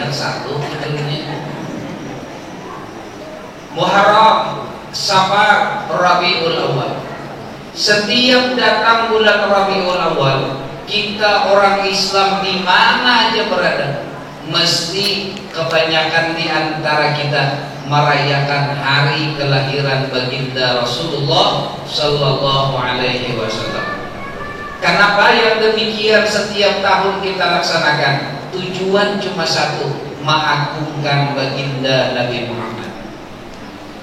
yang satu judulnya. Muharram, Safar, Rabiul Awal. Setiap datang bulan Rabiul Awal, kita orang Islam di mana aja berada, mesti kebanyakan di antara kita merayakan hari kelahiran baginda Rasulullah Sallallahu Alaihi Wasallam. Kenapa yang demikian setiap tahun kita laksanakan? Tujuan cuma satu, mengagungkan baginda Nabi Muhammad.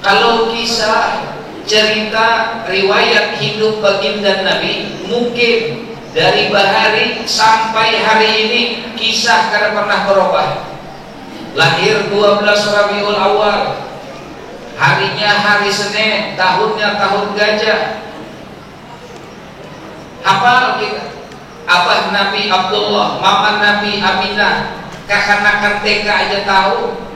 Kalau kisah, cerita, riwayat hidup baginda Nabi, mungkin dari bahari sampai hari ini kisah kada pernah berubah. Lahir 12 Rabiul Awal, harinya hari Senin, tahunnya tahun gajah. Hafal kita. Abah Nabi Abdullah, mama Nabi Aminah, kakak-kakak TK aja tahu.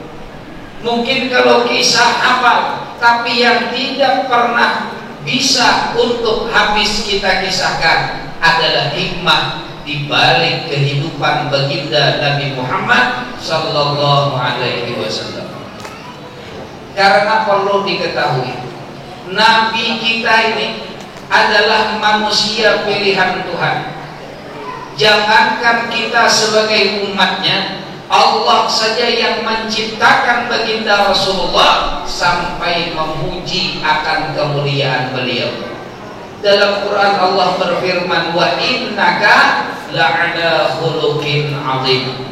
Mungkin kalau kisah hafal, tapi yang tidak pernah bisa untuk habis kita kisahkan adalah hikmah di balik kehidupan baginda Nabi Muhammad Sallallahu Alaihi Wasallam. Karena perlu diketahui, Nabi kita ini adalah manusia pilihan Tuhan. Jangankan kita sebagai umatnya, Allah saja yang menciptakan baginda Rasulullah sampai memuji akan kemuliaan beliau. Dalam Quran Allah berfirman, wa innaka la'ala khuluqin azim.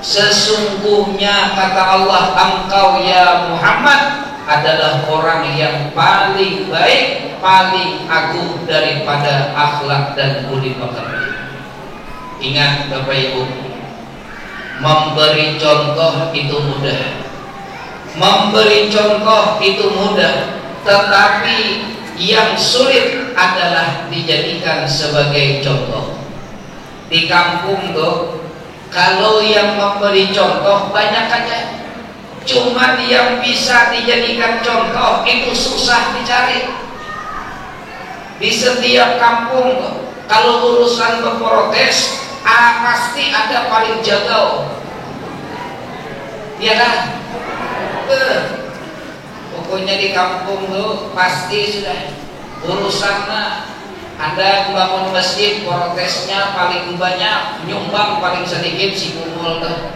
Sesungguhnya kata Allah, engkau ya Muhammad adalah orang yang paling baik, paling agung daripada akhlak dan budi pekerti. Ingat Bapak Ibu, memberi contoh itu mudah, memberi contoh itu mudah, tetapi yang sulit adalah dijadikan sebagai contoh. Di kampung tuh, kalau yang memberi contoh banyak aja, cuman yang bisa dijadikan contoh itu susah dicari. Di setiap kampung tuh, kalau urusan berprotes, pasti ada paling jago, ya kan? Pokoknya di kampung tuh pasti sudah urusannya, ada membangun masjid, protesnya paling banyak, nyumbang paling sedikit si kumul tuh.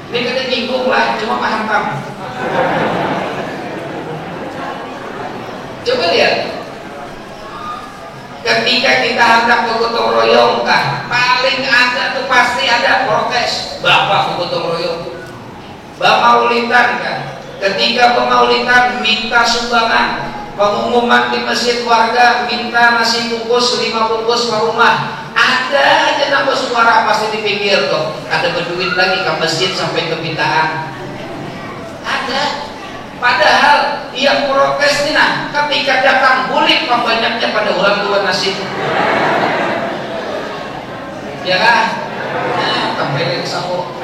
Ini kena bingung lah, cuma paham. Coba lihat, ketika kita hendak bergotong royong kan, paling ada tuh pasti ada protes. Bapak bergotong royong, Maulidan kan, ketika pemaulidan minta sumbangan, pengumuman di masjid warga minta nasi bungkus 5 bungkus per rumah, ada aja nambah suara pasti di pinggir tuh, ada berduit lagi ke masjid sampai ke pintaan, ada. Padahal yang protes ini, nah, ketika datang bulik pembanyaknya pada orang tua nasib, ya kan? Nah, tampilin sabo.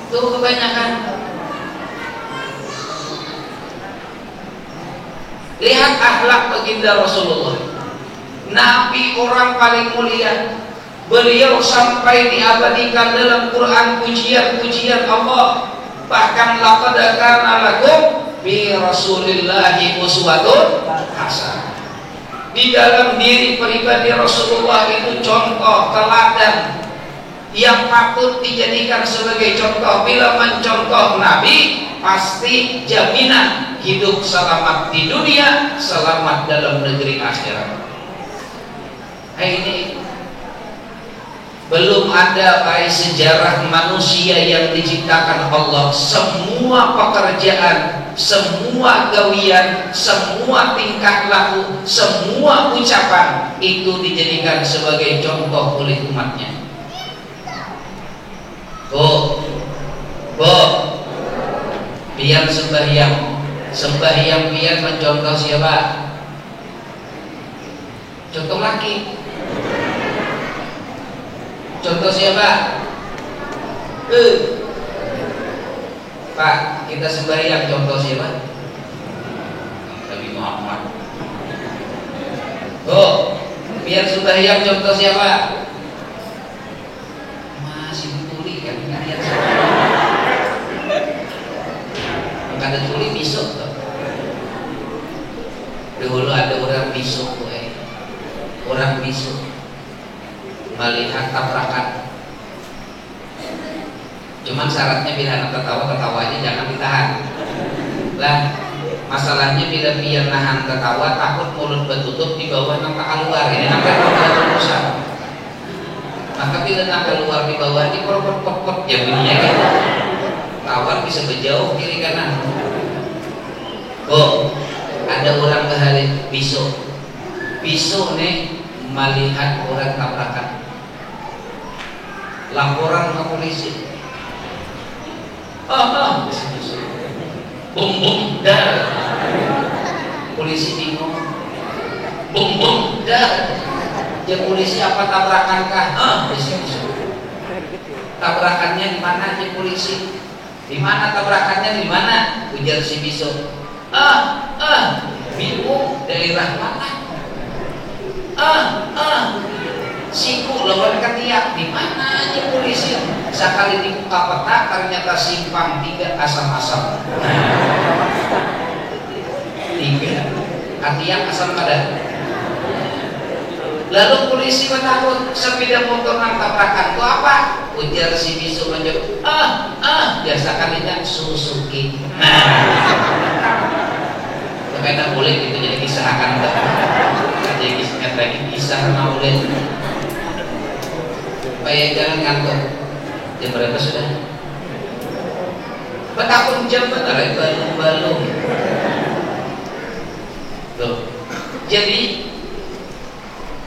Tuh kebanyakan. Lihat akhlak baginda Rasulullah. Nabi orang paling mulia. Beliau sampai diabadikan dalam Quran pujian-pujian Allah. Bahkan laqad kana lakum fi Rasulillahi uswatun hasanah. Di dalam diri pribadi Rasulullah itu contoh teladan yang patut dijadikan sebagai contoh. Bila mencontoh Nabi, pasti jaminan hidup selamat di dunia, selamat dalam negeri akhirat. Ini belum ada baik sejarah manusia yang diciptakan Allah, semua pekerjaan, semua gawian, semua tingkah laku, semua ucapan itu dijadikan sebagai contoh oleh umatnya. Biar sembahyang biar mencontoh siapa? Contoh laki. Contoh siapa? Pak, kita sembahyang contoh siapa? Nabi Muhammad. Biar sembahyang contoh siapa? Masih tuli kan lihat. Ada tuli besok tuh. Dulu ada orang besok tuh, orang besok melihat tabrakan. Cuman syaratnya bila anak ketawa-ketawanya jangan ditahan. Lah masalahnya bila biar nahan ketawa takut mulut bertutup di bawah nampak keluar, ini nampak keluar. Maka bila nampak keluar di bawah di pot ya bunyinya gitu. Tawar bisa berjauh kiri kanan. Oh, ada orang kehari besok nih melihat orang tabrakan. Laporan ke polisi. Bum dar. Polisi bingung. Bum dar. Ya polisi apa tabrakan kah? Tabrakannya di mana ya polisi? Di mana tabrakannya di mana? Ujar si biso. Bingung daerah mana? Siku lawan ketiak di mana aja polisi? Sekali dibuka peta ternyata simpang 3 asam-asam. 3 ketiak asam pada. Lalu polisi takut sepeda motor nang tabrakan itu apa? Ujar si bisu menjawab, biasa kalinya Suzuki. Sepeda boleh gitu jadi kisah akan jadi kisah boleh. Supaya jangan ngantuk. Jam berapa sudah? Petahun jam benar balung-balung. Tuh. Jadi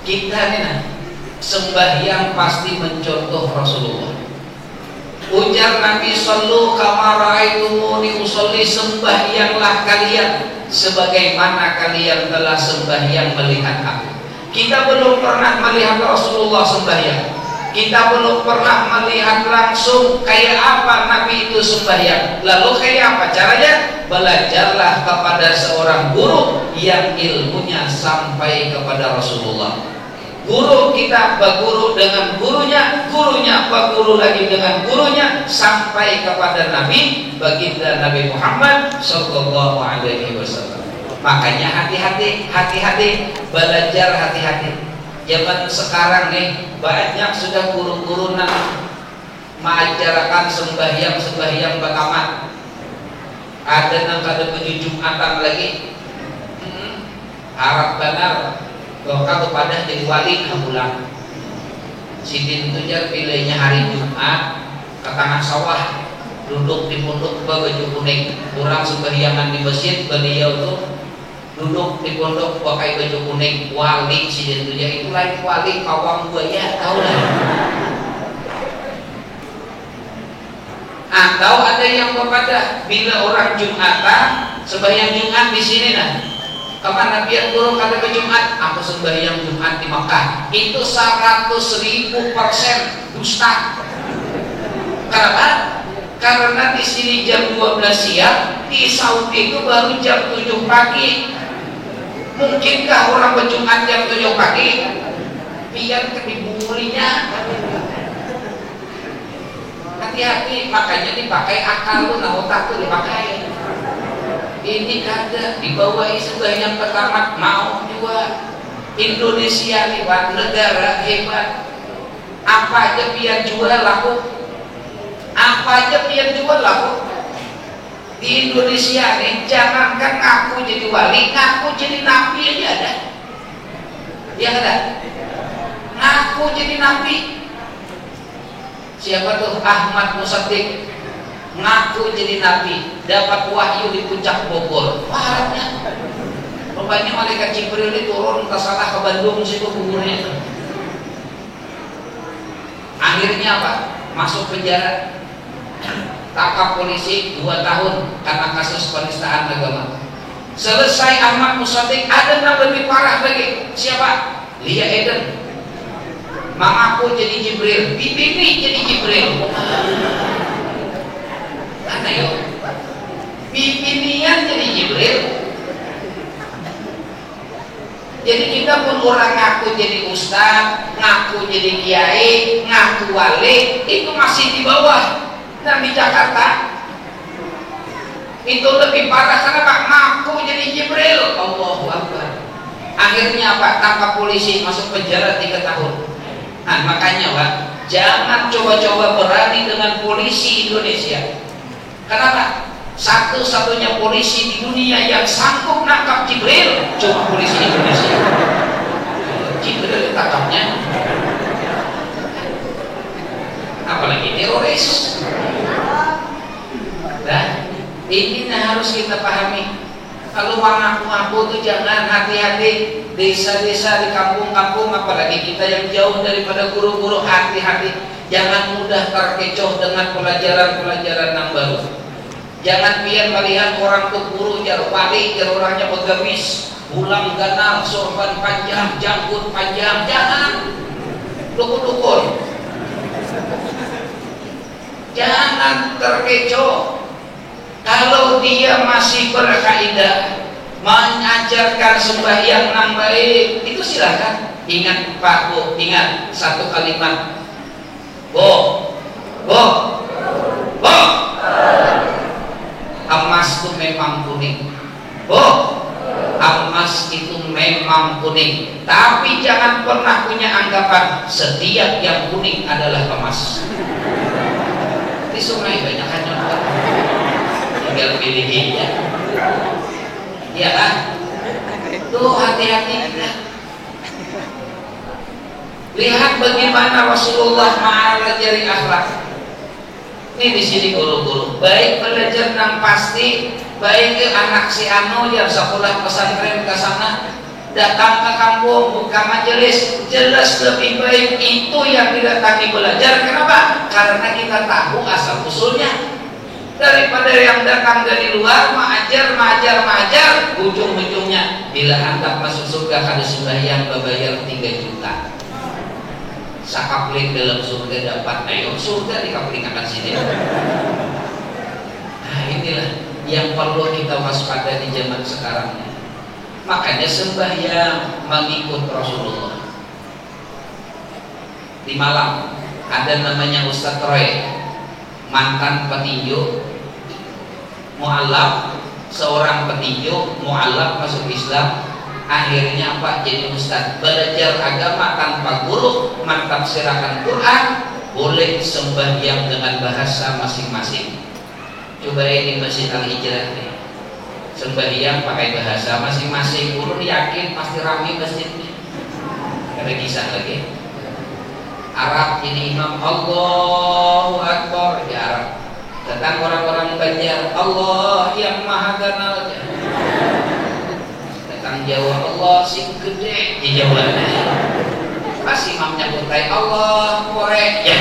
kita nih sembahyang pasti mencontoh Rasulullah. Ujar Nabi sallu kama ra'aitumuni usolli, sembahyanglah kalian sebagaimana kalian telah sembahyang melihat aku. Kita belum pernah melihat Rasulullah sembahyang. Kita belum pernah melihat langsung kayak apa Nabi itu sembahyang. Lalu kayak apa caranya? Belajarlah kepada seorang guru yang ilmunya sampai kepada Rasulullah. Guru kita berguru dengan gurunya, gurunya berguru lagi dengan gurunya sampai kepada Nabi baginda Nabi Muhammad sallallahu alaihi wasallam. Makanya hati-hati, belajar hati-hati. Zaman sekarang nih banyak sudah guru-guru yang mengajarkan sembahyang batamat. Ada yang kada baju Jumatan lagi. Harap benar kalau kepada jadi wali pulang. Sidin itu jar pilihnya hari Jumat ke tengah sawah, duduk di pondok baju kuning. Kurang sembahyangan di masjid, beliau tuh duduk di pondok pakai baju kuning. Wali sidin itu jar itu lain wali pawang buaya, tahu lah. Atau ada yang kepada bila orang Jumatan sembahyang Jumat di sini kapan Nabi yang turun kata ke Jumat, aku sembahyang Jumat di Makkah. Itu 100.000% dusta. Kenapa? Karena di sini jam 12 siang, di Saudi itu baru jam 7 pagi. Mungkinkah orang berjumat jam 7 pagi? Biar kebibulinya. Hati-hati, makanya dipakai akal lu, otak tuh dipakai. Ini kada dibawahi sembahyang pertama mau juga. Indonesia nih Pak, negara hebat. Apa aja biar jual laku. Apa aja biar jual laku. Di Indonesia nih jangankan ngaku jadi wali, ngaku jadi nabi aja ada. Ya ada. Ngaku jadi nabi. Siapa tuh? Ahmad Musaddiq ngaku jadi nabi, dapat wahyu di puncak Bogor. Parahnya rupanya malaikat Jibril ini turun ke salah ke Bandung situ kuburnya. Akhirnya apa? Masuk penjara, tangkap polisi 2 tahun karena kasus penistaan agama. Selesai Ahmad Musaddiq, ada yang lebih parah lagi. Siapa? Lia Eden mengaku jadi Jibril, bibini jadi Jibril. Mana yuk? Bibinian jadi Jibril. Jadi kita pun orang ngaku jadi ustaz, ngaku jadi kiai, ngaku wali, itu masih di bawah. Dan di Jakarta itu lebih parah karena Pak ngaku jadi Jibril. Allahu Akbar. Akhirnya Pak tangkap polisi, masuk penjara 3 tahun. Nah makanya Pak, jangan coba-coba berani dengan polisi Indonesia. Kenapa? Satu-satunya polisi di dunia yang sanggup nangkap Jibril cuma polisi Indonesia. Jibril tangkapnya, apalagi teroris. Nah, ini harus kita pahami. Kalau ngaku-ngaku itu jangan, hati-hati. Desa-desa di kampung-kampung, apalagi kita yang jauh daripada guru-guru, hati-hati. Jangan mudah terkecoh dengan pelajaran-pelajaran yang baru. Jangan pian melihat orang tuh guru jar wali, jar orangnya begamis, ulang ganal, sorban panjang, janggut panjang. Jangan dukun-dukun. Jangan terkecoh. Kalau dia masih berkaidah mengajarkan sembahyang yang baik, itu silakan. Ingat Pak Bu, ingat satu kalimat. Bo, emas itu memang kuning. Emas itu memang kuning. Tapi jangan pernah punya anggapan setiap yang kuning adalah emas. Di sungai banyak kan nyoba. Tinggal pilihnya. Ya kan? Tuh hati-hati kita. Lihat bagaimana Rasulullah mengajari akhlak. Ini di sini guru-guru, baik belajar yang pasti, baik ke anak si anu yang sekolah pesantren ke sana, datang ke kampung buka majelis, jelas lebih baik itu yang didatangi belajar. Kenapa? Karena kita tahu asal usulnya. Daripada yang datang dari luar mengajar, ujung-ujungnya bila hendak masuk surga harus sembahyang berbayar 3 juta. Sakapling dalam surga dapat, ayo surga dikaplingakan sini. Nah inilah yang perlu kita waspada di zaman sekarang. Makanya sembahyang mengikut Rasulullah. Di Malang ada namanya Ustadz Roy, mantan petinju, mu'alaf, seorang petinju mu'alaf masuk Islam. Akhirnya apa? Jadi ustaz, belajar agama tanpa guru, mentafsirkan Quran, boleh sembahyang dengan bahasa masing-masing. Coba ini Masjid Al-Hijrah nih, sembahyang pakai bahasa masing-masing. Guru yakin pasti ramai masjidnya. Ada kisah lagi. Arab ini imam Allahu Akbar di Arab. Datang orang-orang Banjar, Allah yang maha ganal. Datang Jawa, Allah sing gede di Jawa. Pas imamnya butai Allah korek. Ya.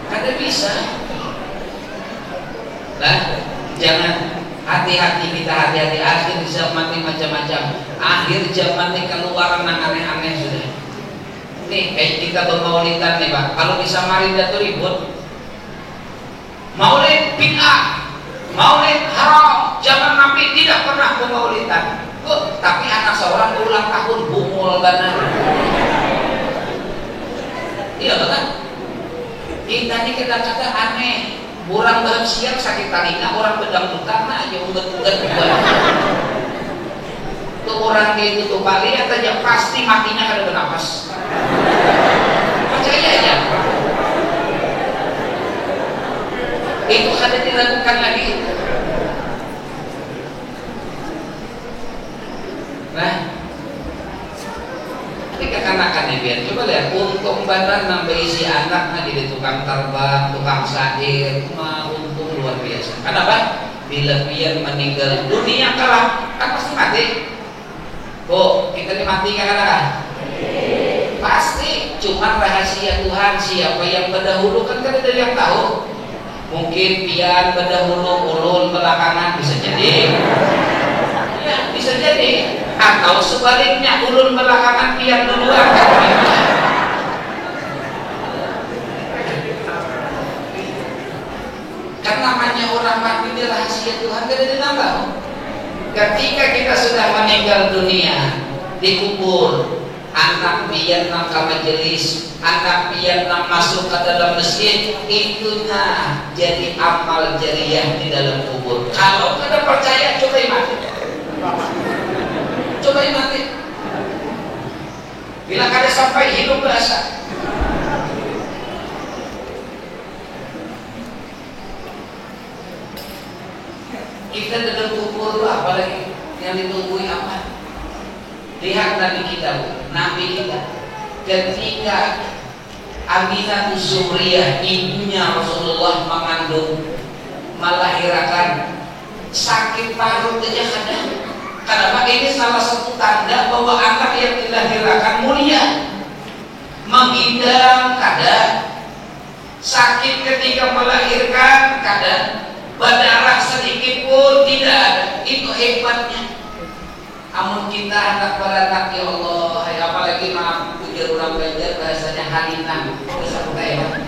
Ada bisa. Nah, jangan. Hati-hati kita, hati-hati. Akhir zaman ini macam-macam. Akhir zaman ini keluaran yang aneh-aneh sudah. Nih kayak kita bermaulidan nih Pak. Kalau di Samarinda tuh ribut. Maulid bid'ah, maulid haram. Zaman Nabi tidak pernah bermaulidan. Tapi anak seorang ulang tahun bungul benar. Iya kan? Kita ini kadang-kadang aneh. Orang bahan siang sakit telinga, orang bedang utang aja ugat-ugat buat. Tuh orang itu tuh lihat aja pasti matinya kada bernapas. Percaya aja. Itu kada dilakukan lagi. Nah, tapi kekanakannya biar coba lihat untung badan nambah isi anak jadi tukang terbang, tukang syair, untung luar biasa. Kenapa? Bila biar meninggal dunia kalah kan pasti mati. Oh, kita mati kan? Pasti. Cuma rahasia Tuhan siapa yang berdahulu kan ada yang tahu. Mungkin pian berdahulu, ulun belakangan bisa jadi. Ya, bisa jadi. Atau sebaliknya ulun belakangan pian duluan. Karena namanya orang mati di rahasia Tuhan tidak ditambah. Ketika kita sudah meninggal dunia, dikubur, anak pian nang ka majelis, anak pian nang masuk ke dalam masjid, itunya jadi amal jariah di dalam kubur. Kalau tidak percaya, cobain mati. Cobain mati. Bila kada sampai hidup berasa. Kita dalam kubur itu apalagi yang ditungguin apa? Lihat Nabi kita, Nabi kita ketika Aminah Zuhriyah ibunya Rasulullah mengandung, melahirkan, sakit parut aja ada. Karena ini salah satu tanda bahwa anak yang dilahirkan mulia, mengidam kada, sakit ketika melahirkan kada, berdarah sedikit pun tidak ada. Itu hebatnya. Amun kita anak beranak, ya Allah, apalagi maaf pujar orang Banjar bahasanya halinan, bisa kayak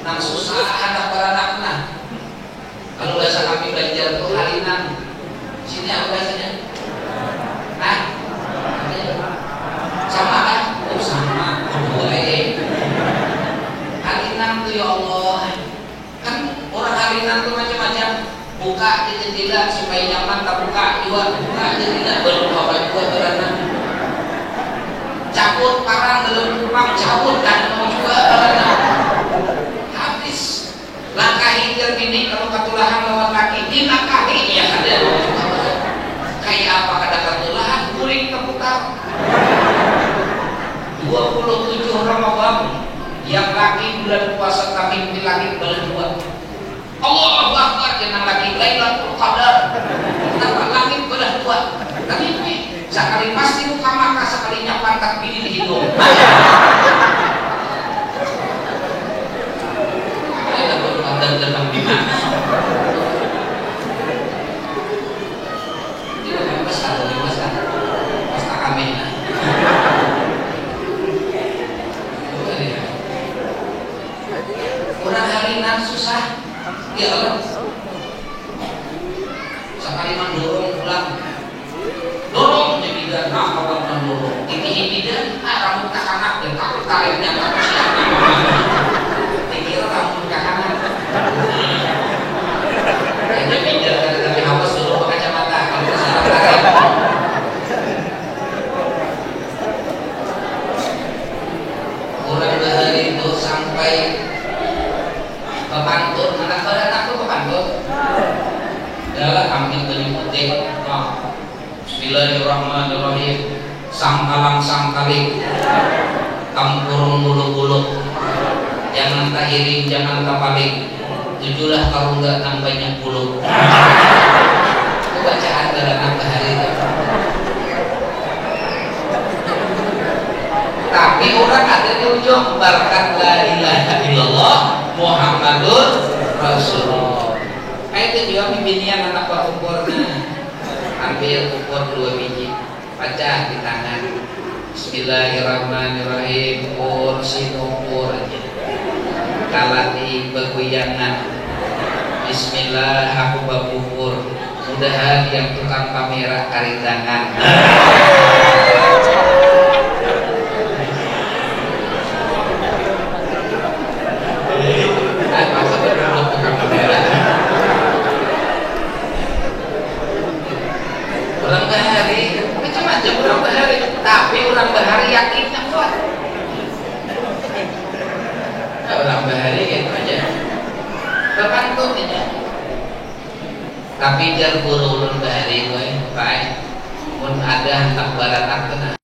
nang susah anak beranak nah. Kalau bahasa kami Banjar itu halinan. Sini apa bahasanya? Sama kan? Oh sama. Boleh. Halinan tuh ya Allah. Kan orang halinan tuh macam-macam. Buka di jendela supaya nyaman, tak buka juga. Buka jendela belum apa juga beranak. Cabut parang dalam rumah, cabut kan mau juga beranak. Habis. Langkahi terpini kalau ketulahan lawan kaki, dinakahi ya ada. Kayak apa kada ketulahan, kuring terputar. 27 Ramadan yang laki bulan puasa kami di langit berdua. Allahu Akbar jenang laki Lailatul Qadar. Kenapa langit berdua? Tapi ini sekali pasti muka maka sekalinya pantat pilih di hidung. Ada berpandan dalam dimana? Kurang harinan susah, ya Allah. Sekali mendorong pulang, dorong jadi bidan, kawan mendorong. Ini bidan, rambut kakanak dan takut tariknya takut siapa. Dikira rambut kakanak. Jadi bidan tapi awas dulu pakai kacamata kalau salah tarik. Kurang dari itu sampai Pantun, anak beranak tuh pantun. Adalah ambil penyebutnya. Bismillahirrahmanirrahim. Sangkalang sangkalik, kampurung bulu-bulu. Jangan tak iring, jangan tak paling. Tujulah karungga nang banyak bulu. Itu bacaan beranak hari itu. Tapi orang ada di ujung berkat la ilaha illallah Muhammadur Rasulullah. Itu juga bimbingan anak ukurnya. Ambil ukur 2 biji, pecah di tangan. Bismillahirrahmanirrahim. Kursi ukur aja. Kalati beguyangan. Bismillah aku babukur. Mudahan yang tukang kamera karidangan. Orang bahari macam-macam orang bahari, tapi orang bahari yakinnya kuat. Orang bahari gitu aja terpantun aja. Tapi jar guru ulun bahari gue baik pun ada hentak baratak kena